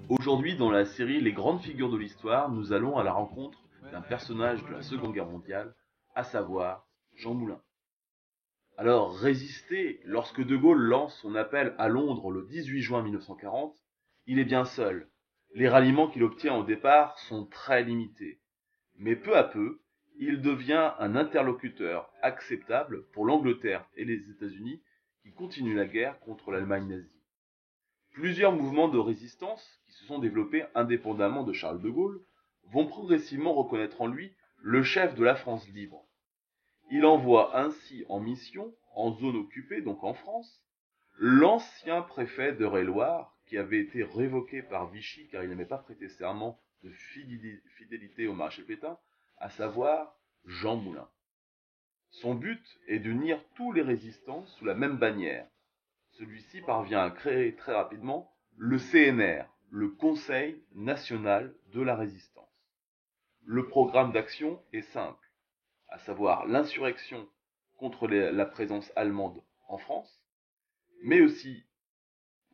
Aujourd'hui, dans la série Les grandes figures de l'histoire, nous allons à la rencontre d'un personnage de la Seconde Guerre mondiale, à savoir Jean Moulin. Alors, résister, lorsque De Gaulle lance son appel à Londres le 18 juin 1940, il est bien seul. Les ralliements qu'il obtient au départ sont très limités. Mais peu à peu, il devient un interlocuteur acceptable pour l'Angleterre et les États-Unis qui continuent la guerre contre l'Allemagne nazie. Plusieurs mouvements de résistance, qui se sont développés indépendamment de Charles de Gaulle, vont progressivement reconnaître en lui le chef de la France libre. Il envoie ainsi en mission, en zone occupée, donc en France, l'ancien préfet d'Eure-et-Loir, qui avait été révoqué par Vichy car il n'avait pas prêté serment de fidélité au maréchal Pétain, à savoir Jean Moulin. Son but est d'unir tous les résistants sous la même bannière. Celui-ci parvient à créer très rapidement le CNR, le Conseil national de la résistance. Le programme d'action est simple, à savoir l'insurrection contre la présence allemande en France, mais aussi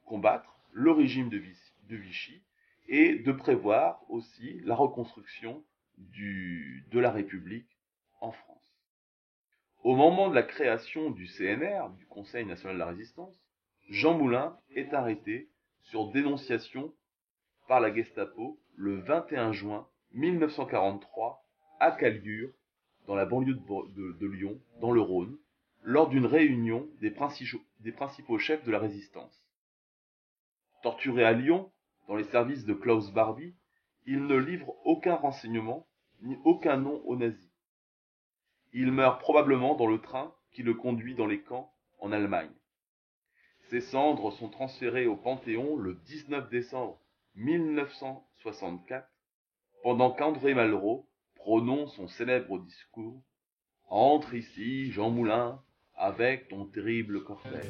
combattre le régime de Vichy et de prévoir aussi la reconstruction de la République en France. Au moment de la création du CNR, du Conseil national de la résistance, Jean Moulin est arrêté sur dénonciation par la Gestapo le 21 juin 1943 à Caluire, dans la banlieue de Lyon, dans le Rhône, lors d'une réunion des principaux chefs de la résistance. Torturé à Lyon, dans les services de Klaus Barbie, il ne livre aucun renseignement ni aucun nom aux nazis. Il meurt probablement dans le train qui le conduit dans les camps en Allemagne. Ses cendres sont transférées au Panthéon le 19 décembre 1964, pendant qu'André Malraux prononce son célèbre discours « Entre ici, Jean Moulin, avec ton terrible cortège ».